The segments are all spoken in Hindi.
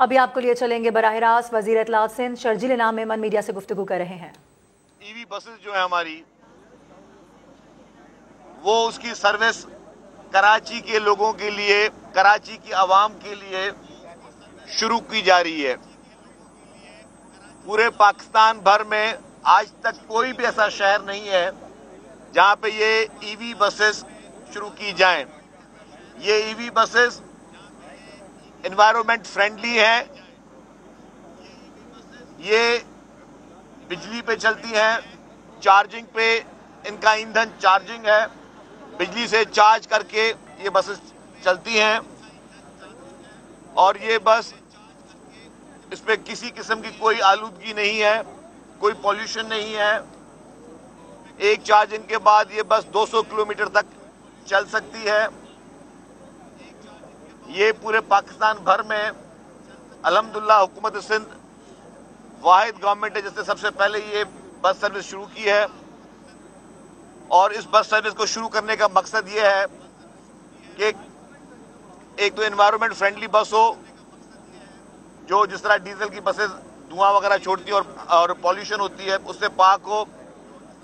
अभी आपको लिए चलेंगे बराह रास्त। वजीर इत्तलात सिंध शर्जील इनाम मेमन मीडिया से गुफ्तगू कर रहे हैं। ईवी बसेस जो है हमारी, वो उसकी सर्विस कराची के लोगों के लिए, कराची की आवाम के लिए शुरू की जा रही है। पूरे पाकिस्तान भर में आज तक कोई भी ऐसा शहर नहीं है जहां पे ये ईवी बसेस शुरू की जाएं। ये ईवी बसेस एनवायरनमेंट फ्रेंडली है, ये बिजली पे चलती हैं, चार्जिंग पे इनका ईंधन चार्जिंग है, बिजली से चार्ज करके ये बसेस चलती हैं। और ये बस, इस पे किसी किस्म की कोई आलूदगी नहीं है, कोई पॉल्यूशन नहीं है। एक चार्जिंग के बाद ये बस 200 किलोमीटर तक चल सकती है। ये पूरे पाकिस्तान भर में अल्हम्दुलिल्लाह हुकूमत सिंध वाहिद गवर्नमेंट है जिसने सबसे पहले ये बस सर्विस शुरू की है। और इस बस सर्विस को शुरू करने का मकसद ये है कि एक तो एनवायरनमेंट फ्रेंडली बस हो, जो जिस तरह डीजल की बसेस धुआं वगैरह छोड़ती है और पॉल्यूशन होती है उससे पाक हो।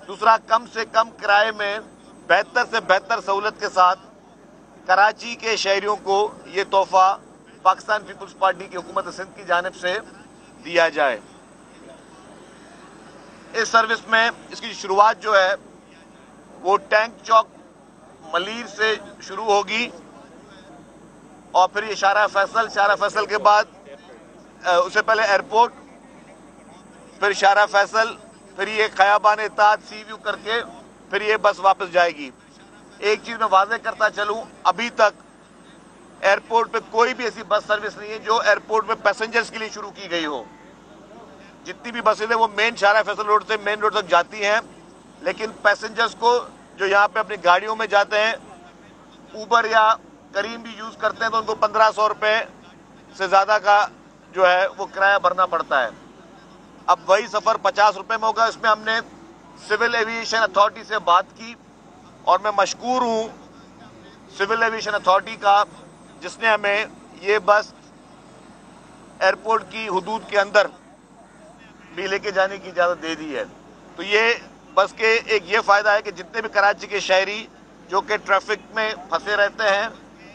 दूसरा, कम से कम किराए में बेहतर से बेहतर सहूलत के साथ कराची के शहरियों को ये तोहफा पाकिस्तान पीपुल्स पार्टी की हुकूमत सिंध की जानिब से दिया जाए। इस सर्विस में इसकी शुरुआत जो है वो टैंक चौक मलीर से शुरू होगी और फिर ये शारा फैसल के बाद उससे पहले एयरपोर्ट, फिर शारा फैसल, फिर ये खयाबान इत्तेहाद सी व्यू करके फिर ये बस वापस जाएगी। एक चीज मैं वाज़ेह करता चलूं, अभी तक एयरपोर्ट पे कोई भी ऐसी बस सर्विस नहीं है जो एयरपोर्ट में पैसेंजर्स के लिए शुरू की गई हो। जितनी भी बसें हैं वो मेन शारा फैसल रोड से मेन रोड तक जाती हैं, लेकिन पैसेंजर्स को जो यहाँ पे अपनी गाड़ियों में जाते हैं, ऊबर या करीम भी यूज करते हैं, तो उनको 1500 रुपए से ज्यादा का जो है वो किराया भरना पड़ता है। अब वही सफर 50 रुपए में होगा। इसमें हमने सिविल एविएशन अथॉरिटी से बात की और मैं मशकूर हूं सिविल एविएशन अथॉरिटी का, जिसने हमें ये बस एयरपोर्ट की हुदूद के अंदर भी लेके जाने की इजाजत दे दी है। तो ये बस के एक ये फायदा है कि जितने भी कराची के शहरी जो कि ट्रैफिक में फंसे रहते हैं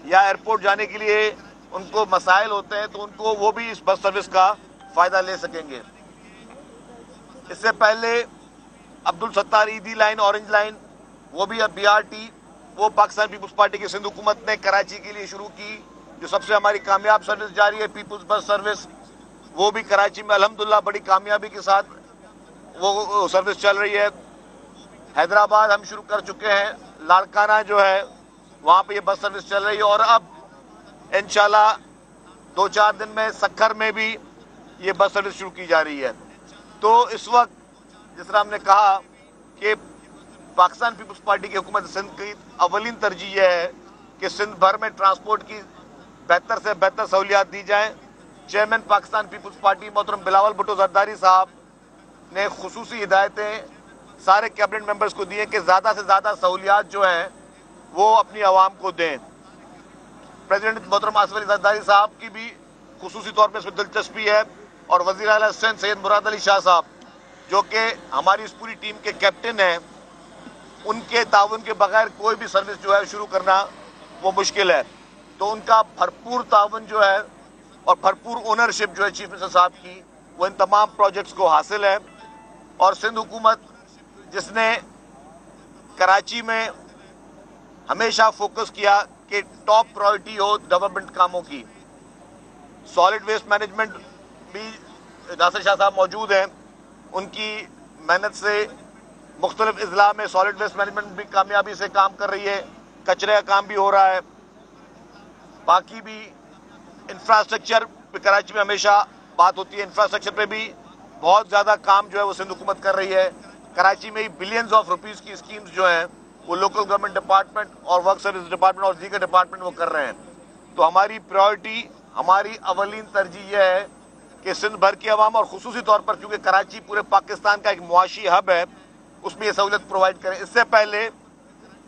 या एयरपोर्ट जाने के लिए उनको मसाइल होते हैं, तो उनको वो भी इस बस सर्विस का फायदा ले सकेंगे। इससे पहले अब्दुल सत्तार ईदी लाइन, ऑरेंज लाइन, वो भी अब BRT, वो पाकिस्तान पीपुल्स पार्टी की सिंध हुकूमत ने कराची के लिए शुरू की, जो सबसे हमारी कामयाब सर्विस जारी है पीपुल्स बस सर्विस। वो भी कराची में अल्हम्दुलिल्लाह बड़ी कामयाबी के साथ वो सर्विस चल रही है। हैदराबाद हम शुरू कर चुके हैं, लाड़काना जो है वहां पे ये बस सर्विस चल रही है और अब इंशाल्लाह 2-4 दिन में सक्खर में भी ये बस सर्विस शुरू की जा रही है। तो इस वक्त जिस तरह हमने कहा कि पाकिस्तान पीपुल्स पार्टी की हुकूमत सिंध की अवलीन तरजीह यह है कि सिंध भर में ट्रांसपोर्ट की बेहतर से बेहतर सहूलियात दी जाएं। चेयरमैन पाकिस्तान पीपुल्स पार्टी मोहतरम बिलावल भुट्टो जरदारी साहब ने खुसूसी हिदायतें सारे कैबिनेट मेंबर्स को दी हैं कि ज़्यादा से ज़्यादा सहूलियात जो हैं वो अपनी आवाम को दें। प्रेसिडेंट मोहतरम आसिफ अली जरदारी साहब की भी खुसूसी तौर पर इसमें दिलचस्पी है और वज़ीर आला सिंध सैयद मुराद अली शाह साहब जो कि हमारी इस पूरी टीम के कैप्टन हैं, उनके ताउन के बगैर कोई भी सर्विस जो है शुरू करना वो मुश्किल है। तो उनका भरपूर ताउन जो है और भरपूर ओनरशिप जो है चीफ मिनिस्टर साहब की, वो इन तमाम प्रोजेक्ट्स को हासिल है। और सिंध हुकूमत जिसने कराची में हमेशा फोकस किया कि टॉप प्रायोरिटी हो डेवलपमेंट कामों की, सॉलिड वेस्ट मैनेजमेंट भी नासिर शाह साहब मौजूद हैं, उनकी मेहनत से मुख्तलिफ इजला में सॉलिड वेस्ट मैनेजमेंट भी कामयाबी से काम कर रही है, कचरे का काम भी हो रहा है। बाकी भी इंफ्रास्ट्रक्चर पे कराची में हमेशा बात होती है, इंफ्रास्ट्रक्चर पे भी बहुत ज़्यादा काम जो है वो सिंध हुकूमत कर रही है। कराची में ही बिलियंस ऑफ रुपीज़ की स्कीम्स जो हैं वो लोकल गवर्नमेंट डिपार्टमेंट और वर्क सर्विस डिपार्टमेंट और दीगर डिपार्टमेंट वो कर रहे हैं। तो हमारी प्रायोरिटी, हमारी अवलीन तरजीह यह है कि सिंध भर की आवाम और खुसूसी तौर पर क्योंकि कराची पूरे पाकिस्तान का एक मुआशी हब है, उसमें ये सहूलत प्रोवाइड करें। इससे पहले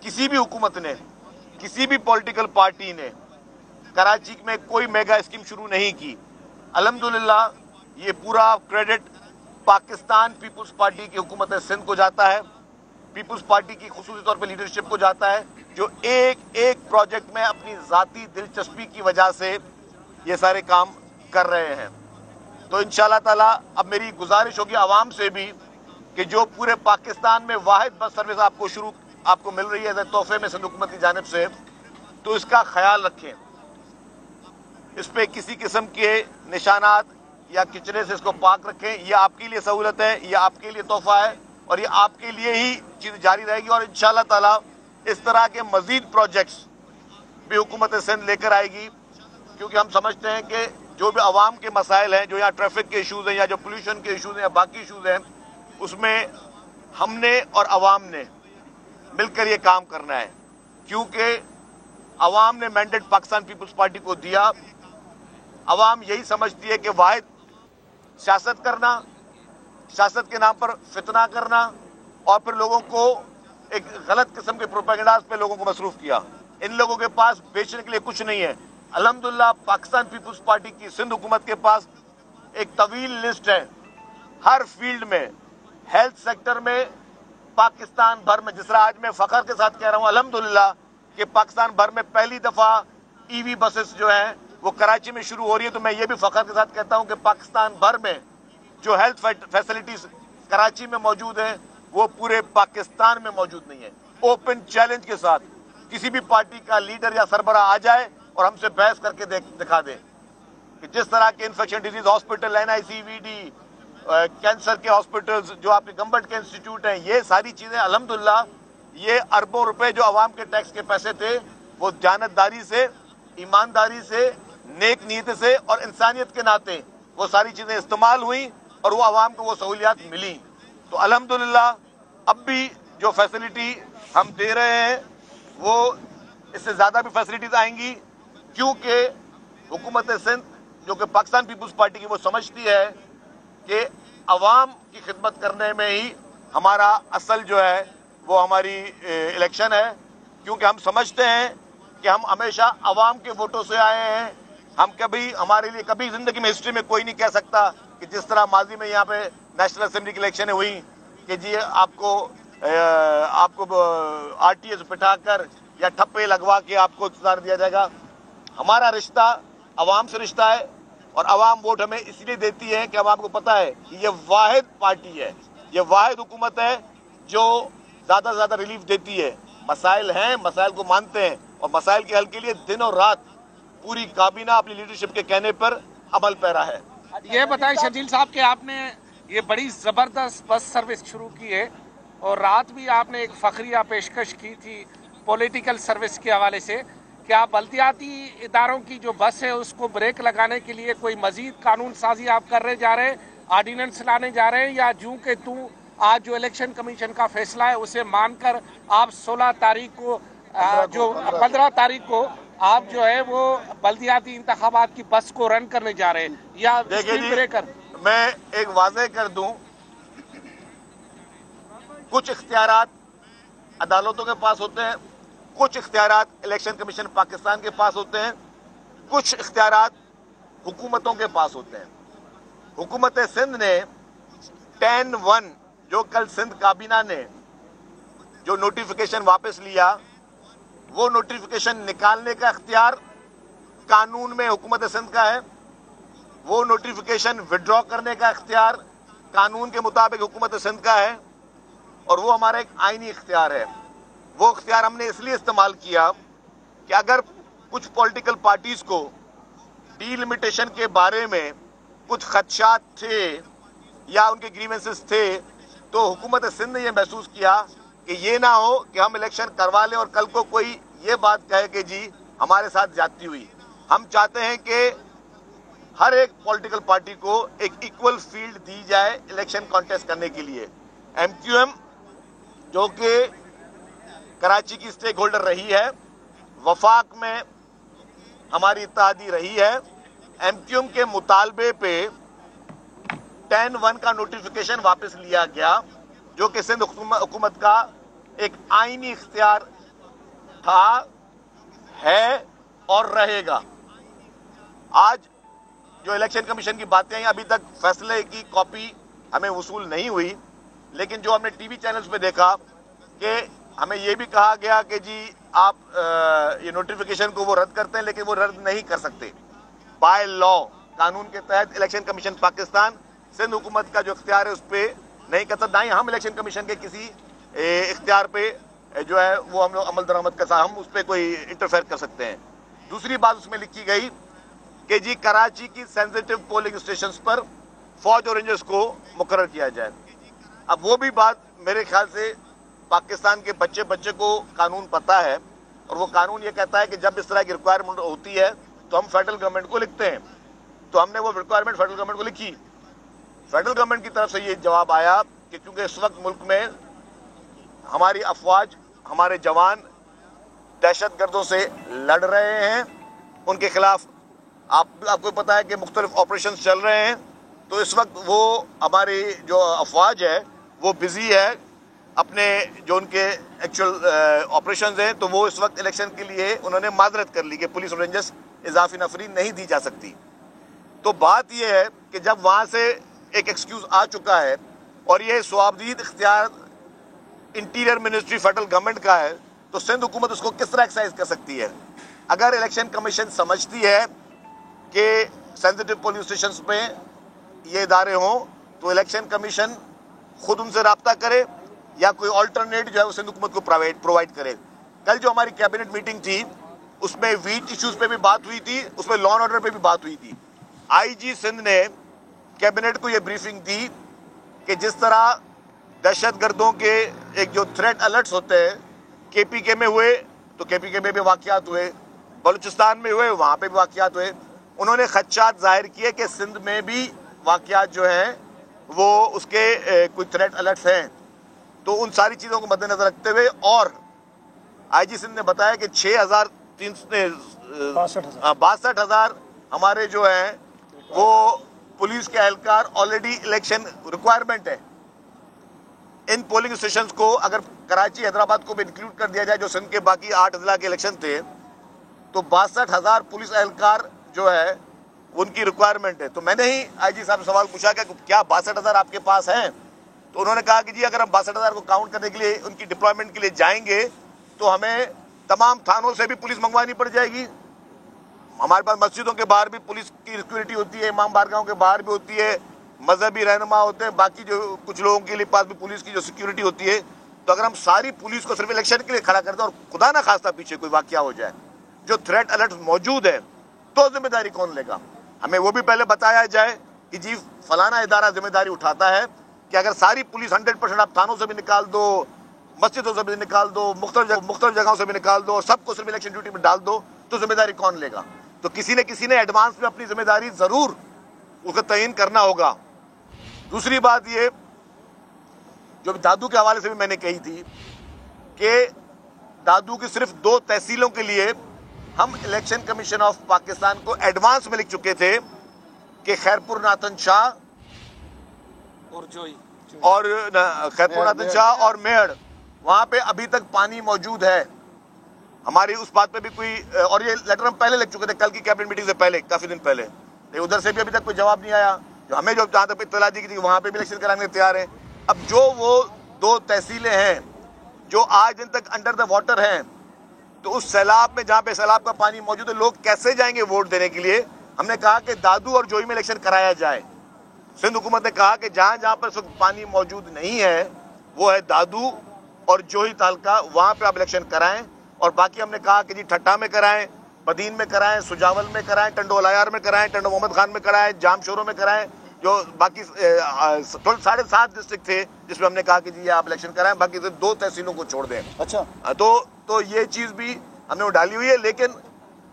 किसी भी हुकूमत ने, किसी भी पॉलिटिकल पार्टी ने कराची में कोई मेगा स्कीम शुरू नहीं की। अल्हम्दुलिल्लाह ये पूरा क्रेडिट पाकिस्तान पीपुल्स पार्टी की हुकूमत सिंध को जाता है, पीपुल्स पार्टी की खुसूसी तौर पे लीडरशिप को जाता है, जो एक एक प्रोजेक्ट में अपनी ज़ाती दिलचस्पी की वजह से ये सारे काम कर रहे हैं। तो इंशाल्लाह ताला अब मेरी गुजारिश होगी आवाम से भी कि जो पूरे पाकिस्तान में वाहिद बस सर्विस आपको मिल रही है तोहफे में सिंध हुकूमत की जानिब से, तो इसका ख्याल रखें, इस पे किसी किस्म के निशानात या किचरे से इसको पाक रखें। ये आपके लिए सहूलत है, ये आपके लिए तोहफा है और ये आपके लिए ही चीज़ जारी रहेगी। और इंशाल्लाह ताला इस तरह के मजीद प्रोजेक्ट्स भी हुकूमत सिंध लेकर आएगी, क्योंकि हम समझते हैं कि जो भी आवाम के मसाइल हैं, जो यहाँ ट्रैफिक के इशूज़ हैं या जो पोल्यूशन के इशूज़ हैं या बाकी इशूज़ हैं, उसमें हमने और आवाम ने मिलकर ये काम करना है, क्योंकि आवाम ने मैंडेट पाकिस्तान पीपुल्स पार्टी को दिया। आवाम यही समझती है कि वाहिद सियासत करना, सियासत के नाम पर फितना करना और फिर लोगों को एक गलत किस्म के प्रोपेगेंडास पे लोगों को मसरूफ किया। इन लोगों के पास बेचने के लिए कुछ नहीं है। अल्हम्दुलिल्लाह पाकिस्तान पीपुल्स पार्टी की सिंध हुकूमत के पास एक तवील लिस्ट है, हर फील्ड में, हेल्थ सेक्टर में, पाकिस्तान भर में। जिस तरह आज मैं फख्र के साथ कह रहा हूँ अल्हम्दुलिल्लाह कि पाकिस्तान भर में पहली दफा ईवी बसेस जो हैं वो कराची में शुरू हो रही है, तो मैं ये भी फख्र के साथ कहता हूँ कि पाकिस्तान भर में जो हेल्थ फैसिलिटीज कराची में मौजूद है वो पूरे पाकिस्तान में मौजूद नहीं है। ओपन चैलेंज के साथ किसी भी पार्टी का लीडर या सरबरा आ जाए और हमसे बहस करके दिखा दे कि जिस तरह के infection disease hospital, NICVD, cancer के हॉस्पिटल्स, जो आपके गवर्नमेंट के इंस्टीट्यूट हैं, ये सारी चीजें अल्हम्दुलिल्लाह ये अरबों रुपए जो आवाम के टैक्स के पैसे थे वो जानतदारी से, ईमानदारी से, नेक नीयत से और इंसानियत के नाते वो सारी चीजें इस्तेमाल हुई और वो आवाम को वो सहूलियात मिली। तो अल्हम्दुलिल्लाह अब भी जो फैसिलिटी हम दे रहे हैं वो इससे ज्यादा भी फैसिलिटीज आएंगी, क्योंकि हुकूमत सिंध जो कि पाकिस्तान पीपुल्स पार्टी की वो समझती है कि अवाम की खिदमत करने में ही हमारा असल जो है वो हमारी इलेक्शन है, क्योंकि हम समझते हैं कि हम हमेशा अवाम के वोटों से आए हैं। हम कभी, हमारे लिए कभी जिंदगी में हिस्ट्री में कोई नहीं कह सकता कि जिस तरह माजी में यहाँ पे नेशनल असेंबली की इलेक्शन हुई कि जी आपको RTS बिठाकर या ठप्पे लगवा के आपको इख्तियार दिया जाएगा। हमारा रिश्ता अवाम से रिश्ता है और अवाम वोट हमें इसलिए देती है कि अब आपको पता है कि ये वाहिद पार्टी है, ये वाहिद हुकूमत है जो ज्यादा से ज्यादा रिलीफ देती है। मसाइल हैं, मसाइल को मानते हैं और मसाइल के हल के लिए दिन और रात पूरी काबीना अपनी लीडरशिप के कहने पर अमल पैरा है। ये बताएं शर्जील साहब कि आपने ये बड़ी जबरदस्त बस सर्विस शुरू की है और रात भी आपने एक फखरिया पेशकश की थी पॉलिटिकल सर्विस के हवाले से। क्या बल्दियाती इदारों की जो बस है उसको ब्रेक लगाने के लिए कोई मजीद कानून साजी आप करने जा रहे हैं, ऑर्डिनेंस लाने जा रहे हैं, या जूं के तू आज जो इलेक्शन कमीशन का फैसला है उसे मानकर आप 16 तारीख को 15 तारीख को आप जो है वो बल्दियाती इंतखाबात की बस को रन करने जा रहे हैं, या देखिए ब्रेकर? मैं एक वाज़ेह कर दूं, कुछ इख्तियारात अदालतों के पास होते हैं, कुछ इख्तियारात इलेक्शन कमीशन पाकिस्तान के पास होते हैं, कुछ इख्तियारात हुकूमतों के पास होते हैं। हुकूमत सिंध ने 10-1 जो कल सिंध काबीना ने जो नोटिफिकेशन वापस लिया, वो नोटिफिकेशन निकालने का इख्तियार कानून में हुकूमत सिंध का है, वो नोटिफिकेशन विड्रॉ करने का इख्तियार कानून के मुताबिक हुकूमत सिंध का है और वो हमारा एक आईनी इख्तियार है। वो इख्तियार हमने इसलिए इस्तेमाल किया कि अगर कुछ पॉलिटिकल पार्टीज को डीलिमिटेशन के बारे में कुछ खदशात थे या उनके ग्रीवेंसेस थे, तो हुकूमत सिंध ने यह महसूस किया कि ये ना हो कि हम इलेक्शन करवा लें और कल को कोई ये बात कहे कि जी हमारे साथ ज्यादती हुई। हम चाहते हैं कि हर एक पॉलिटिकल पार्टी को एक इक्वल फील्ड दी जाए इलेक्शन कॉन्टेस्ट करने के लिए। MQM जो कि कराची की स्टेक होल्डर रही है, वफाक में हमारी इत्तेहादी रही है, MQM के मुतालबे पे 10-1 का नोटिफिकेशन वापस लिया गया, जो कि सिंध हुकूमत का एक आईनी इख्तियार था, है और रहेगा। आज जो इलेक्शन कमीशन की बातें आई, अभी तक फैसले की कॉपी हमें वसूल नहीं हुई, लेकिन जो हमने टीवी चैनल्स पे देखा कि हमें ये भी कहा गया कि जी आप ये नोटिफिकेशन को वो रद्द करते हैं, लेकिन वो रद्द नहीं कर सकते। बाय लॉ, कानून के तहत इलेक्शन कमीशन पाकिस्तान सिंध हुकूमत का जो इख्तियार है उस पर नहीं कर सकता, ना ही हम इलेक्शन कमीशन के किसी इख्तियार पे जो है वो हम लोग अमल दरामद कर सकते, हम उस पर कोई इंटरफेयर कर सकते हैं। दूसरी बात उसमें लिखी गई कि जी कराची की सेंसिटिव पोलिंग स्टेशन पर फौज और रेंजर्स को मुकर्रर किया जाए। अब वो भी बात मेरे ख्याल से पाकिस्तान के बच्चे बच्चे को कानून पता है, और वो कानून ये कहता है कि जब इस तरह की रिक्वायरमेंट होती है तो हम फेडरल गवर्नमेंट को लिखते हैं। तो हमने वो रिक्वायरमेंट फेडरल गवर्नमेंट को लिखी। फेडरल गवर्नमेंट की तरफ से ये जवाब आया कि क्योंकि इस वक्त मुल्क में हमारी अफवाज, हमारे जवान दहशतगर्दों से लड़ रहे हैं, उनके खिलाफ आपको पता है कि मुख्तलिफ ऑपरेशन चल रहे हैं, तो इस वक्त वो हमारी जो अफवाज है वो बिजी है अपने जो उनके एक्चुअल ऑपरेशंस हैं, तो वो इस वक्त इलेक्शन के लिए उन्होंने माजरत कर ली कि पुलिस और रेंजर्स इजाफी नफरी नहीं दी जा सकती। तो बात यह है कि जब वहाँ से एक एक्सक्यूज आ चुका है और ये स्वाबदीद इख्तियार इंटीरियर मिनिस्ट्री फेडरल गवर्नमेंट का है, तो सिंध हुकूमत उसको किस तरह एक्सरसाइज कर सकती है? अगर इलेक्शन कमीशन समझती है कि सेंसिटिव पोलिंग स्टेशन पे ये इदारे हों, तो इलेक्शन कमीशन खुद उनसे रब्ता करे या कोई ऑल्टरनेट जो है वो सिंध हुकूमत को प्रोवाइड करे। कल जो हमारी कैबिनेट मीटिंग थी उसमें वीट इश्यूज पे भी बात हुई थी, उसमें लॉ एंड ऑर्डर पे भी बात हुई थी। आईजी सिंध ने कैबिनेट को ये ब्रीफिंग दी कि जिस तरह दहशतगर्दों के एक जो थ्रेट अलर्ट्स होते हैं, केपीके में हुए तो केपीके में भी वाकयात हुए, बलूचिस्तान में हुए वहाँ पे भी वाकयात हुए, उन्होंने खदशात जाहिर किए कि सिंध में भी वाकयात जो हैं वो उसके कुछ थ्रेट अलर्ट्स हैं। तो उन सारी चीज़ों को मद्देनजर रखते हुए और आईजी सिंध ने बताया कि 62,000 हमारे जो हैं वो पुलिस के एहलकार ऑलरेडी इलेक्शन रिक्वायरमेंट है। इन पोलिंग स्टेशंस को अगर कराची हैदराबाद को भी इंक्लूड कर दिया जाए, जो सिंध के बाकी 8 जिला के इलेक्शन थे, तो 62,000 पुलिस एहलकार जो है उनकी रिक्वायरमेंट है। तो मैंने ही आईजी साहब से सवाल पूछा कि क्या 62,000 आपके पास हैं? तो उन्होंने कहा कि जी अगर हम 62,000 को काउंट करने के लिए उनकी डिप्लॉयमेंट के लिए जाएंगे तो हमें तमाम थानों से भी पुलिस मंगवानी पड़ जाएगी। हमारे पास मस्जिदों के बाहर भी पुलिस की सिक्योरिटी होती है, इमाम बारगाहों के बाहर भी होती है, मजहबी रहनुमा होते हैं, बाकी जो कुछ लोगों के लिए पास भी पुलिस की जो सिक्योरिटी होती है। तो अगर हम सारी पुलिस को सिर्फ इलेक्शन के लिए खड़ा कर दें और खुदा ना खास्ता पीछे कोई वाकया हो जाए, जो थ्रेट अलर्ट मौजूद है, तो जिम्मेदारी कौन लेगा? हमें वो भी पहले बताया जाए कि जी फलाना इदारा जिम्मेदारी उठाता है कि अगर सारी पुलिस 100% आप थानों से भी निकाल दो, मस्जिदों से भी निकाल दो, मुख्तलिफ जगहों से भी निकाल दो और सबको सिर्फ इलेक्शन ड्यूटी में डाल दो, तो जिम्मेदारी कौन लेगा? तो किसी ने एडवांस में अपनी जिम्मेदारी जरूर उसको तयन करना होगा। दूसरी बात ये जो दादू के हवाले से भी मैंने कही थी कि दादू की सिर्फ 2 तहसीलों के लिए हम इलेक्शन कमीशन ऑफ पाकिस्तान को एडवांस में लिख चुके थे कि खैरपुर नाथन शाह और खैरपुर नाथन शाह और मेहड़, वहां पे अभी तक पानी मौजूद है। हमारी उस बात पे भी कोई, और ये लेटर हम पहले लिख चुके थे कल की कैबिनेट मीटिंग से पहले, काफी दिन पहले, लेकिन उधर से भी अभी तक कोई जवाब नहीं आया। जो हमें जो जहां तक इत्तला दी थी वहां पे भी इलेक्शन कराने तैयार है। अब जो वो 2 तहसीलें हैं जो आज दिन तक अंडर द वाटर हैं, तो उस सैलाब में जहाँ पे सैलाब का पानी मौजूद है, लोग कैसे जाएंगे वोट देने के लिए? हमने कहा कि दादू और जोई में इलेक्शन कराया जाए। सिंध हुकूमत ने कहा कि जहाँ जहाँ पर पानी मौजूद नहीं है वो है दादू और जोई तालका, वहाँ पे आप इलेक्शन कराएं। और बाकी हमने कहा कि जी ठट्टा में कराएं, बदीन में कराएं, सुजावल में कराएं, टंडोलायार में कराएं, टंडो मोहम्मद खान में कराएं, जामशोरों में कराएं, जो बाकी 7.5 डिस्ट्रिक्ट थे जिसमें हमने कहा कि जी आप इलेक्शन कराएं, बाकी 2 तहसीलों को छोड़ दें। अच्छा, तो ये चीज भी हमने डाली हुई है। लेकिन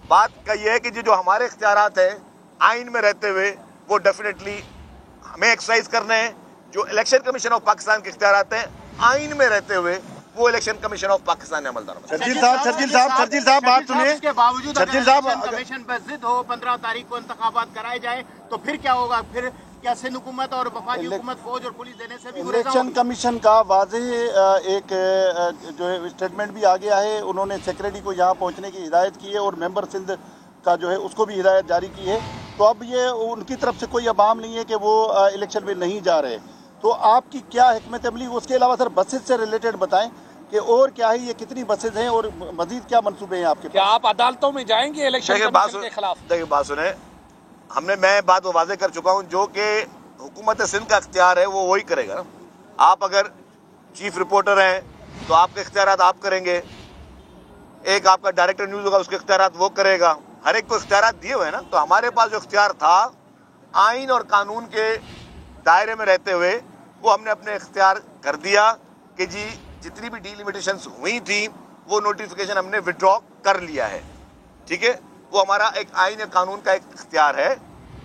बात का ये है कि जो हमारे इख्तियारात हैं आइन में रहते हुए वो डेफिनेटली हमें एक्सरसाइज करने हैं। जो इलेक्शन कमीशन ऑफ पाकिस्तान के इख्तियारात हैं आइन में रहते हुए वो इलेक्शन कमीशन ऑफ पाकिस्तान अमलदार। शर्जील साहब बात सुनिए। के बावजूद शर्जील साहब, कमीशन पर जिद हो 15 तारीख को इंतखाबात कराए जाए तो फिर क्या होगा? फिर क्या सिंध हुकूमत और वफाकी हुकूमत फौज और पुलिस देने से भी इलेक्शन कमीशन का वाज़ेह एक जो स्टेटमेंट भी आ गया है। उन्होंने सेक्रेटरी को यहाँ पहुँचने की हिदायत की है और मेंबर सिंध का जो है उसको भी हिदायत जारी की है तो अब ये उनकी तरफ से कोई अबाम नहीं है कि वो इलेक्शन में नहीं जा रहे। तो आपकी क्या हिकमत अमली, उसके अलावा सर बसेज से रिलेटेड बताएं कि और क्या है, ये कितनी बसेज हैं और मजीद क्या मंसूबे हैं आपके क्या आप अदालतों में जाएंगे इलेक्शन कमीशन के खिलाफ? देखिए बात सुने, मैं बात वाजे कर चुका हूं, जो कि हुकूमत सिंध का इख्तियार है वो वही करेगा ना। आप अगर चीफ रिपोर्टर हैं तो आपके इख्तियारात आप करेंगे, एक आपका डायरेक्टर न्यूज होगा उसके इख्तियारात वो करेगा, हर एक को इख्तियारात दिए हुए हैं ना। तो हमारे पास जो इख्तियार था आइन और कानून के दायरे में रहते हुए वो हमने अपने इख्तियार कर दिया कि जी जितनी भी डिलिमिटेशंस हुई थी वो नोटिफिकेशन हमने विड्रॉ कर लिया है, ठीक है। वो हमारा एक आइन और कानून का एक इख्तियार है।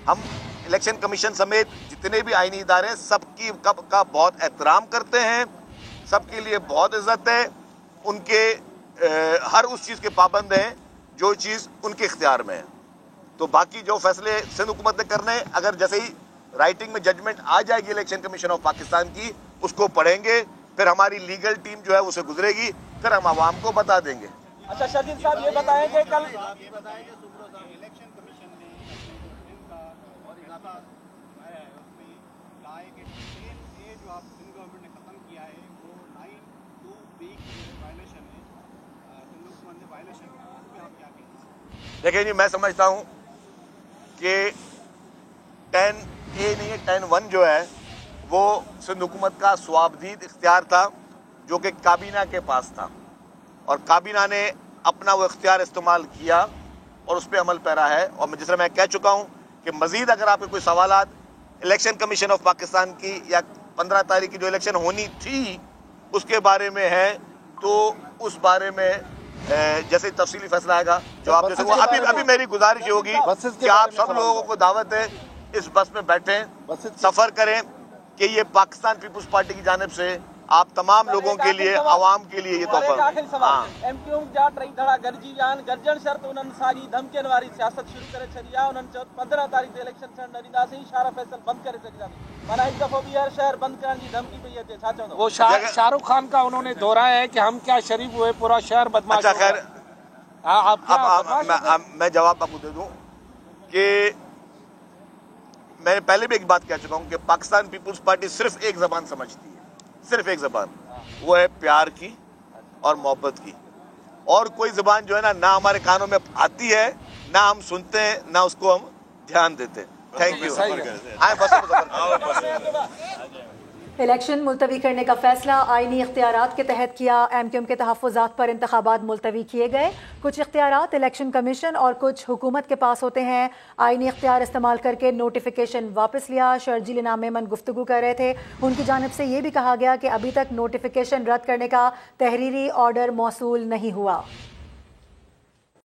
हम इलेक्शन कमीशन समेत जितने भी आइनी इदारे सबकी का बहुत एहतराम करते हैं, सबके लिए बहुत इज्जत है, उनके हर उस चीज़ के पाबंद हैं जो चीज़ उनके इख्तियार में है। तो बाकी जो फैसले सिंध हुकूमत ने करने, अगर जैसे ही राइटिंग में जजमेंट आ जाएगी इलेक्शन कमीशन ऑफ पाकिस्तान की, उसको पढ़ेंगे, फिर हमारी लीगल टीम जो है उसे गुजरेगी, फिर हम आवाम को बता देंगे। अच्छा शर्जील साहब ये बताएं कि कल इलेक्शन कमीशन ने और इजाफा आया है उसमें कहा है कि ये जो आप सिंध गवर्नमेंट ने खत्म किया है वो 9(2)B वायलेशन है, सिंध हुकूमत ने वायलेशन किया, उस पर आप क्या कहेंगे? देखिए जी, मैं समझता हूं कि 10A नहीं है 10(1) जो है वो सिंध हुकूमत का स्वाबदीद इख्तियार था जो कि काबीना के पास था, और काबीना ने अपना वो इख्तियार इस्तेमाल किया और उस पर अमल पैरा है। और जिस तरह मैं कह चुका हूं कि मजीद अगर आपके कोई सवालात इलेक्शन कमीशन ऑफ पाकिस्तान की या 15 तारीख की जो इलेक्शन होनी थी उसके बारे में है, तो उस बारे में जैसे तफसीली फैसला आएगा जो आप जैसे अभी मेरी गुजारिश होगी कि आप सब लोगों को दावत है इस बस में बैठें, सफर करें, कि ये पाकिस्तान पीपुल्स पार्टी की जानिब से आप तमाम लोगों के लिए, आवाम के लिए ये तोहफा। एमक्यूएम जा टई धड़ा गरजी जान गर्जन शर्त उन्हनि साॻी धमकियुनि वारी सियासत शुरू करे छॾी आहे। उन्हनि चयो 15 तारीख़ ते इलेक्शन थियण न ॾींदासीं, शारा फैसल बंदि करे छॾींदासीं। माना हिकु दफ़ो ॿीहर शहर बंदि करण जी धमकी पई अचे, छा चवंदो? वो शाहरुख खान का उन्होंने दोहराया है कि हम क्या शरीफ हुए, पूरा शहर बदमाश। अच्छा खैर, मैं जवाब आपको दे दूं कि मैंने पहले भी एक बात कह चुका हूं कि पाकिस्तान पीपुल्स पार्टी सिर्फ एक जबान समझती है, सिर्फ एक जबान, वो है प्यार की और मोहब्बत की। और कोई जबान जो है ना हमारे कानों में आती है, ना हम सुनते हैं, ना उसको हम ध्यान देते हैं। Thank you. इलेक्शन मुलतवी करने का फैसला आइनी इख्तियारात के तहत किया। एमक्यूएम के तहफ़्फ़ुज़ात पर इंतखाबात मुलतवी किए गए। कुछ इख्तियारात इलेक्शन कमीशन और कुछ हुकूमत के पास होते हैं। आइनी इख्तियार इस्तेमाल करके नोटिफिकेशन वापस लिया। शर्जील इनाम मेमन गुफ्तगू कर रहे थे, उनकी जानिब से ये भी कहा गया कि अभी तक नोटिफिकेशन रद्द करने का तहरीरी ऑर्डर मौसूल नहीं हुआ।